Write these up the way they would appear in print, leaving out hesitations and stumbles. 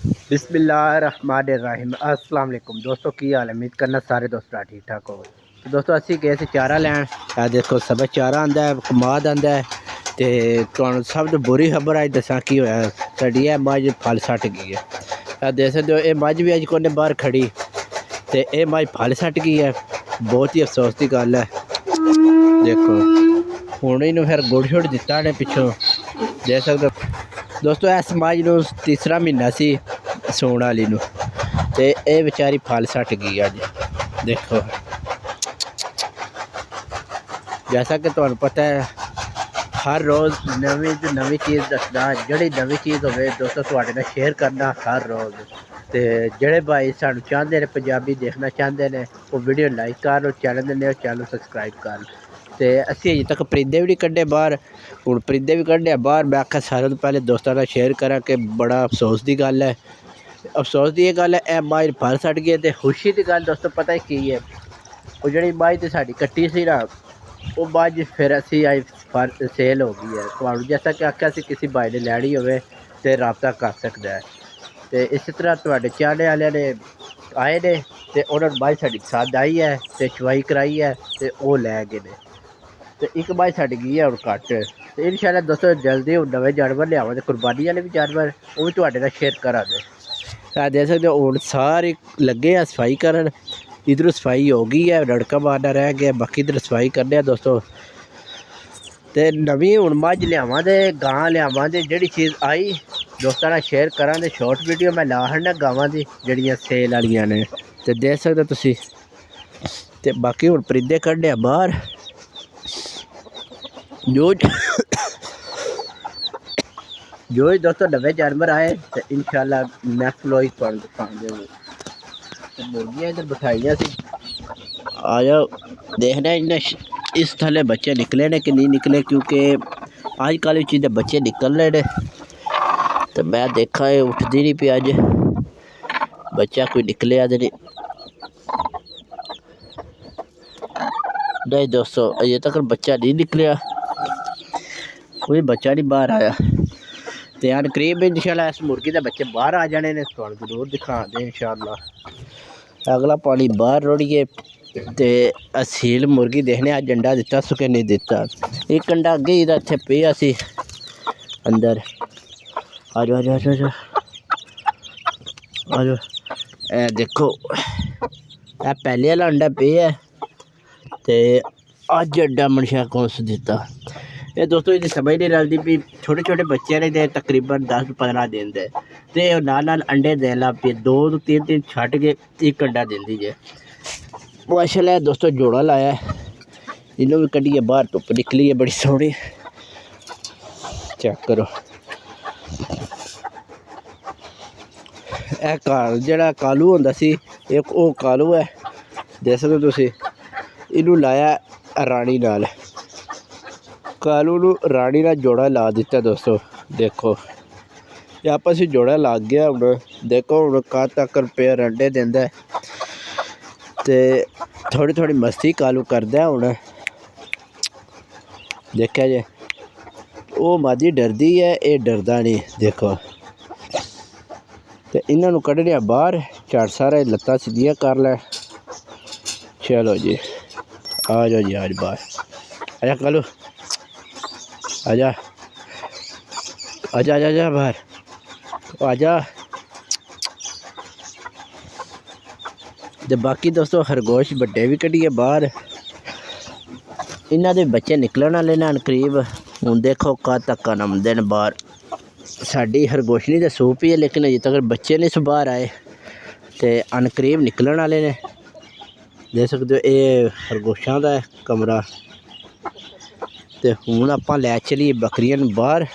बिस्मिल्लाहिर्रहमानिर्रहीम अस्सलाम वालेकुम दोस्तों की हाल है। उम्मीद करना सारे दोस्त ठीक ठाक हो। तो दोस्तों असी गए थे चारा लैन। देखो सब चारा आंदा है, कमाद आंदा है। तो तुहानू सब तो बुरी खबर अज दसा की होया, साडी है मझ फल सट गई है। देख सकते हो ये मझ भी अज कोने बाहर खड़ी, तो ये मझ फल सट गई है। बहुत ही अफसोस की गल है। देखो हुण इनू फिर गुड़ शुड़ दिता ने पिछों, देख सकते हो दोस्तों। इस मझ नू तीसरा महीना सी सूण वाली नू, ते ये बेचारी फल सट गई अज। देखो जैसा कि तुहानू पता है हर रोज़ नवी तो नवी चीज़ दसना, जिहड़ी नवी चीज़ होवे दोस्तों तुहाडे नाल शेयर करना हर रोज़। तो जिहड़े भाई सानू चाहते हैं पंजाबी देखना चाहते हैं वो वीडियो लाइक कर, चैनल दे चैनल सबसक्राइब कर। तो असी अजे तक परिंदे भी नहीं कड्ढे बाहर, हुण परिंदे भी कड्ढे बाहर। मैं आखिया सारे तो पहले दोस्तों नाल शेयर करा कि बड़ा अफसोस की गल है। अफसोस की गल है ए मझ फल सट गए। तो खुशी की गल दोस्तों पता ही की है, वो जी मझ तो साड़ी कट्टी सी ना, वो मझ फिर असी अज फल सेल हो गई है। तो जैसा कि आख्या किसी भाई ने लैनी हो तो रबता कर सकता है। तो इस तरह तुहाडे चाहने वाले ने आए ने, तो उन्होंने मझ साड़ी पसंद आई है, तो चवाई कराई है, तो वो लै गए ने। तो एक मझ साड़ी गई है हूँ घट्ट। तो इंशाअल्लाह दोस्तों जल्दी हूँ नवे जानवर लियावां, कुर्बानी वाले भी जानवर वो भी तुहाडे नाल शेयर करा दे। देख सकते हो हूँ सारे लगे हैं सफाई करन। इधर सफाई हो गई है, रड़का मारना रह गया, बाकी इधर सफाई करने दोस्तों। तो नवी हूँ मझ लियावां ते गां लियावां, ते जिहड़ी चीज़ आई दोस्तों नाल शेयर करा। ते शॉर्ट वीडियो मैं ला छड़ना गावां दी जिहड़ियां सेल वालियां ने, ते देख सकते हो तुसीं। ते बाकी हूँ परिंदे कड्ढे बाहर जो जो ही दोस्तों नवे जानवर आए तो इंशाअल्लाह नेक्स्ट व्लॉग तुहानू दिखाएंगे। तो मुर्गियाँ इधर बिठाइयाँ सी, आ जाओ देखना इन्हें इस थले बच्चे निकले ने कि नहीं निकले, क्योंकि आजकल चीज़ें बच्चे निकल रहे ने। तो मैं देखा है उठती नहीं पी अज, बच्चा कोई निकलिया तो नहीं दोस्तों अजे तक बच्चा नहीं निकलिया, कोई बच्चा नहीं बाहर आया। तो यार करीब इंशाअल्लाह इस मुर्गी के बच्चे बाहर आ जाने ने, तुहानू जरूर दिखा दे इंशाअल्लाह। अगला पानी बाहर रोड़िए तो असील मुर्गी देखने अज अंडा दिता सु कि नहीं दिता। एक अंडा अगे ही इत्थे पिया सी अंदर। आ जाओ आ जाओ आ जाओ आ जाओ। ए देखो ए पहले वाला अंडा पे है, तो अज अंडा मनशा कौन सा दिता। ये दोस्तों ये समझ नहीं रलती भी छोटे छोटे बच्चे ने दे तकरीबन 10-15 दिन दे, तो नाल अंडे देन लग पे 2-3 छट के एक अंडा देंदी जे। माशाल्लाह दोस्तों जोड़ा लाया है, इन्हों भी कड्ढिए बाहर धुप्प निकली है बड़ी सोहनी, चेक करो। ए जेड़ा कालू होंदा सी एक वो कालू है, देख सकते हो तुसीं। इनू लाया रानी नाल, कालू नू रानी नाल जोड़ा ला दिता दोस्तों। देखो ये आपस में जोड़ा लग गया हूँ। देखो हूँ कद तक पेयर अंडे देंदा है, तो थोड़ी थोड़ी मस्ती कालू करदा है हूँ। देखा जे वो मादी डरदी है, ये डरदा नहीं। देखो तो इन्हों कड्ढने बाहर, झट सारा लत्तां सीधियां कर लै। चलो जी आ जाओ जी आज बाहर, आजा कालू आजा आजा आजा आजा बाहर आजा। तो बाकी दोस्तों खरगोश बड्डे भी कड्ढिए बाहर, इन्हों के बच्चे निकलन वाले न करीब। हूँ देखो कद तक नमदे न बाहर। साड़ी खरगोशनी तो सूप ही है, लेकिन अजे तक बच्चे नहीं बाहर आए, तो अनकरीब निकलन वाले ने। देख सकते हो ये खरगोशों का कमरा। तो हूँ आप लै चलीए बकरियां बाहर,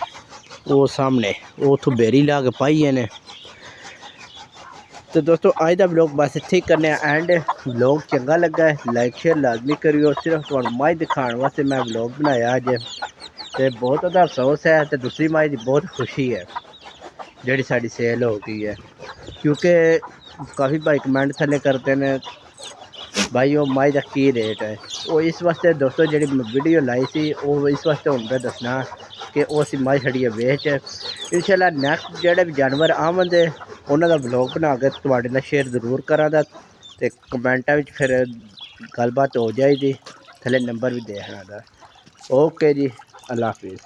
वो सामने वो उतों बेरी ला के पाई ने। तो दोस्तों अज का व्लॉग बस इत्थे ही करने एंड। व्लॉग चंगा लगा है लाइक शेयर लाजमी करियो। सिर्फ तुहानू मझ दिखाने वास्ते मैं व्लॉग बनाया अज, तो बहुत ज़्यादा अफसोस है। तो दूसरी मझ की बहुत खुशी है जिहड़ी साडी सेल हो गई है, क्योंकि काफ़ी भाई कमेंट थले करते हैं भाई वो मझ का की रेट है। वो इस वास्ते दोस्तों जी वीडियो लाई सी वो इस वास्ते हूँ दसना कि वो असी मझ छड़िए बेच। इंशाअल्लाह नैक्सट जोड़े भी जानवर आवन ਉਹਨਾਂ ਦਾ ਵਲੌਗ ਬਣਾ ਕੇ ਤੁਹਾਡੇ ਨਾਲ ਸ਼ੇਅਰ ਜ਼ਰੂਰ ਕਰਾਂਗਾ ਤੇ ਕਮੈਂਟਾਂ ਵਿੱਚ ਫਿਰ ਗੱਲਬਾਤ ਹੋ ਜਾਏਗੀ। ਥੱਲੇ ਨੰਬਰ ਵੀ ਦੇ ਦੇਣਾ। ਓਕੇ ਜੀ, ਅੱਲਾ ਹਾਫਿਜ਼।